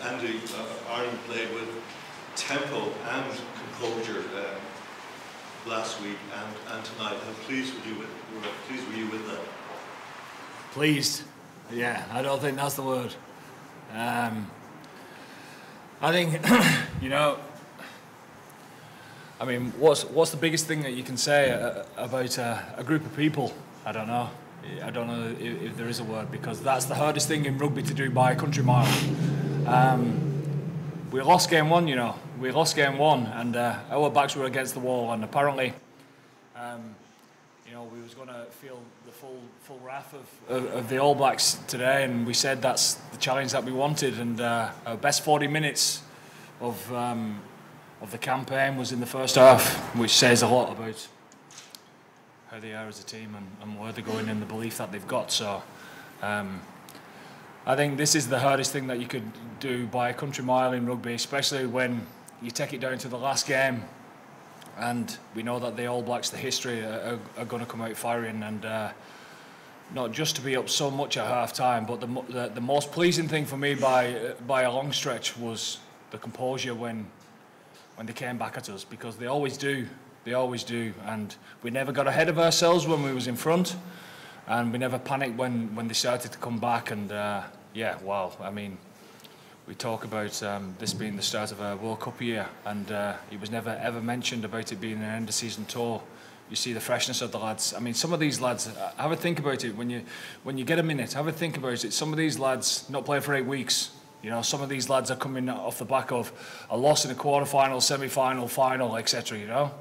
Andy, Ireland played with tempo and composure last week and tonight. How pleased were you with that? Pleased? Yeah, I don't think that's the word. I think, you know, I mean, what's the biggest thing that you can say about a group of people? I don't know. I don't know if there is a word, because that's the hardest thing in rugby to do by a country mile. We lost game one, you know. We lost game one, and our backs were against the wall, and apparently, you know, we was going to feel the full wrath of the All Blacks today, and we said that's the challenge that we wanted, and our best 40 minutes of the campaign was in the first half, which says a lot about how they are as a team and where they're going and the belief that they've got. So I think this is the hardest thing that you could do by a country mile in rugby, especially when you take it down to the last game, and we know that the All Blacks, the history, are going to come out firing, and not just to be up so much at half time, but the most pleasing thing for me by a long stretch was the composure when they came back at us, because they always do, and we never got ahead of ourselves when we was in front, and we never panicked when they started to come back. And yeah, wow, I mean, we talk about this being the start of a World Cup year, and it was never ever mentioned about it being an end of season tour. You see the freshness of the lads. I mean, some of these lads, have a think about it when you get a minute. Have a think about it. Some of these lads not playing for 8 weeks. You know, some of these lads are coming off the back of a loss in a quarter-final, semi-final, final, etc. You know,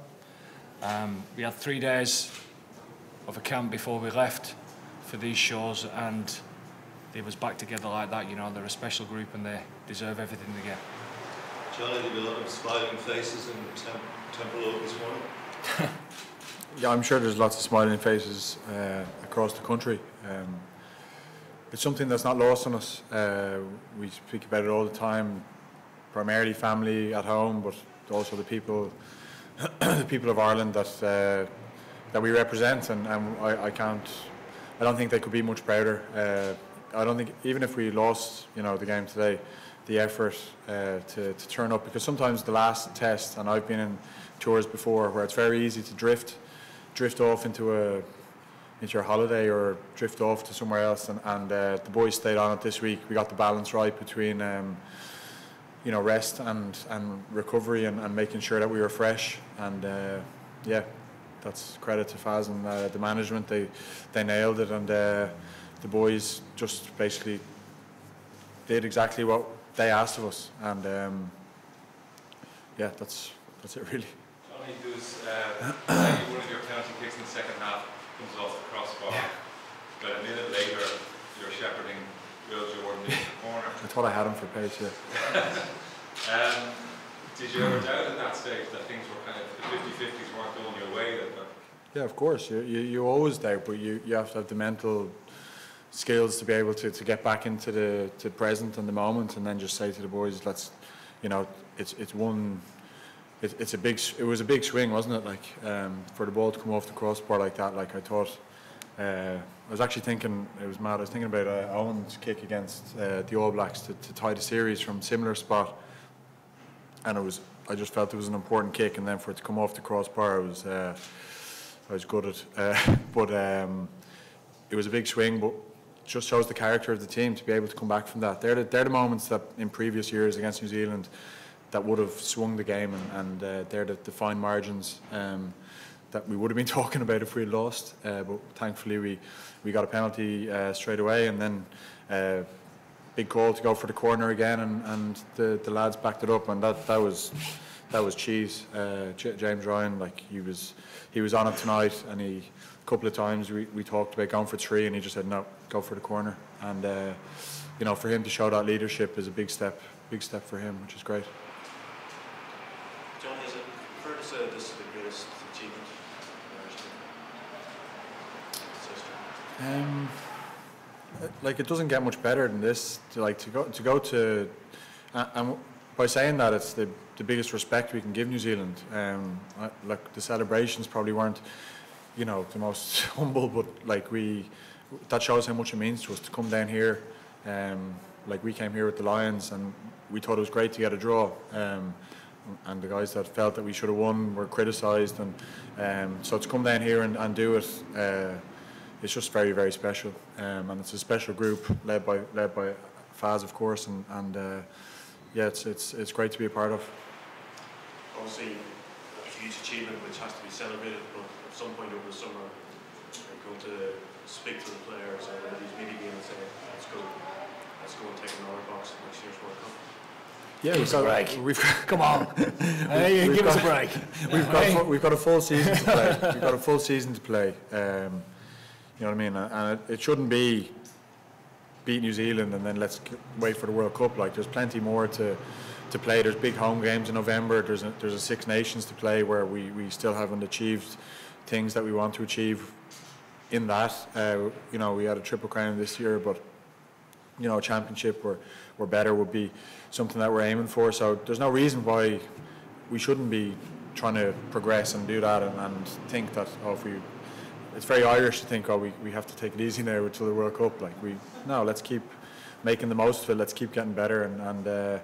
we had 3 days of a camp before we left for these shows, and they was back together like that. You know, they're a special group, and they deserve everything they get. Johnny, there were a lot of smiling faces in Temple this morning. Yeah, I'm sure there's lots of smiling faces across the country. It's something that's not lost on us. We speak about it all the time, primarily family at home, but also the people, the people of Ireland that we represent, and I don't think they could be much prouder. I don't think, even if we lost, you know, the game today, the effort to turn up, because sometimes the last test, and I've been in tours before where it's very easy to drift off into your holiday or drift off to somewhere else, and the boys stayed on it this week. We got the balance right between you know, rest and recovery, and making sure that we were fresh, and yeah, that's credit to Faz and the management. They nailed it, and the boys just basically did exactly what they asked of us, and yeah, that's it really. Johnny, one of your penalty kicks in the second half comes off the crossbar. But a minute later, you're shepherding Will Jordan into the corner. I thought I had him for pace, yeah. Did you ever doubt at that stage that things were kind of, the 50-50s weren't going your way? Yeah, of course. You always doubt, but you have to have the mental skills to be able to get back into the present and the moment, and then just say to the boys, let's, you know, it was a big swing, wasn't it? Like, for the ball to come off the crossbar like that, like I thought, I was actually thinking, it was mad, I was thinking about Owen's kick against the All Blacks to tie the series from similar spot, and I just felt it was an important kick, and then for it to come off the crossbar, I was gutted, but it was a big swing, but just shows the character of the team to be able to come back from that. They're the moments that in previous years against New Zealand that would have swung the game, and they're the fine margins that we would have been talking about if we had lost. But thankfully we got a penalty straight away, and then big call to go for the corner again, and the lads backed it up, and that was cheese. James Ryan, like he was on it tonight, and a couple of times we talked about going for 3, and he just said no, go for the corner, and you know, for him to show that leadership is a big step for him, which is great. John, is it fair to say this is the greatest achievement in Irish history? Like, it doesn't get much better than this. To go to, and by saying that, it's the biggest respect we can give New Zealand. Like, the celebrations probably weren't, you know, the most humble, but like that shows how much it means to us to come down here. like we came here with the Lions, and we thought it was great to get a draw. And the guys that felt that we should have won were criticised, and so to come down here and do it, it's just very, very special. And it's a special group led by Faz, of course, and yeah, it's great to be a part of. Obviously, a huge achievement which has to be celebrated, but at some point over the summer, you're going to speak to the players or these media games and say, let's go and take another box in next year's World Cup. Yeah, give us a break. Come on, hey, give us a break. We've got a full season to play. We've got a full season to play. You know what I mean? And it shouldn't be beat New Zealand and then let's wait for the World Cup. Like, there's plenty more to play. There's big home games in November. There's a Six Nations to play where we still haven't achieved things that we want to achieve in that. You know, we had a Triple Crown this year, but you know, a championship or better would be something that we're aiming for. So there's no reason why we shouldn't be trying to progress and do that and think that, oh, if we, it's very Irish to think, oh, we have to take it easy now until the World Cup. Like, no, let's keep making the most of it. Let's keep getting better, and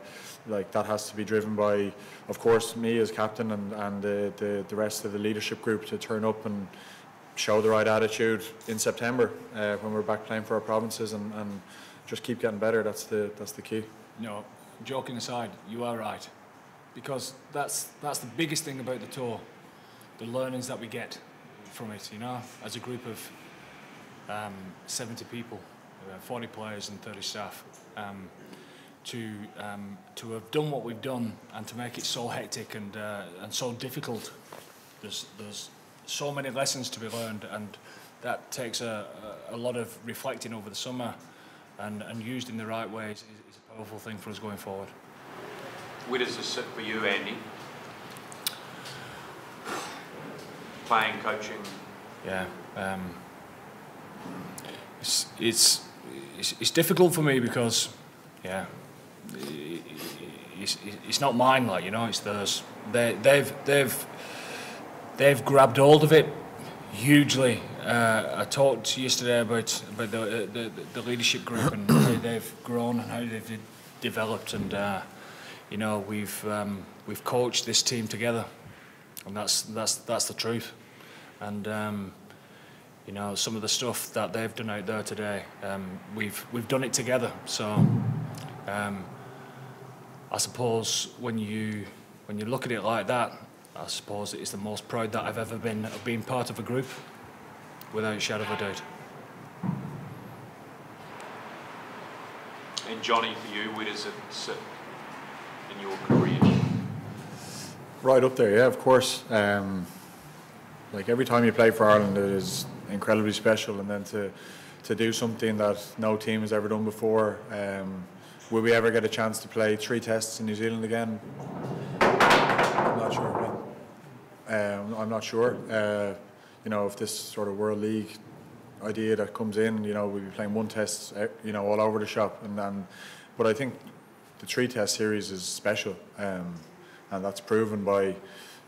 like, that has to be driven by, of course, me as captain and the rest of the leadership group to turn up and show the right attitude in September when we're back playing for our provinces, and just keep getting better. That's the key. No, joking aside, you are right, because that's the biggest thing about the tour, the learnings that we get from it. You know, as a group of 70 people, 40 players and 30 staff, to have done what we've done and to make it so hectic and so difficult. There's so many lessons to be learned, and that takes a lot of reflecting over the summer, and used in the right way is a powerful thing for us going forward. Where does this sit for you, Andy? Playing, coaching? Yeah, it's difficult for me because, yeah, it's not mine, like, you know, it's theirs. They've grabbed hold of it hugely. I talked yesterday about the leadership group and how they've grown and how they've developed, and you know, we've coached this team together, and that's the truth. And you know, some of the stuff that they've done out there today, we've done it together. So I suppose when you look at it like that, I suppose it's the most proud that I've ever been of being part of a group, without a shadow of a doubt. And Johnny, for you, where does it sit in your career? Right up there, yeah, of course. Like, every time you play for Ireland, it is incredibly special, and then to do something that no team has ever done before. Will we ever get a chance to play 3 tests in New Zealand again? I'm not sure when. I'm not sure. You know, if this sort of World League idea that comes in, you know, we'll be playing 1 test, you know, all over the shop, but I think the 3-test series is special, and that's proven by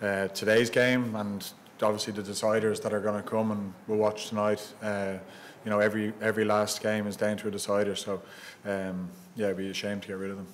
today's game, and obviously the deciders that are going to come and we'll watch tonight. You know, every last game is down to a decider, so yeah, it'd be a shame to get rid of them.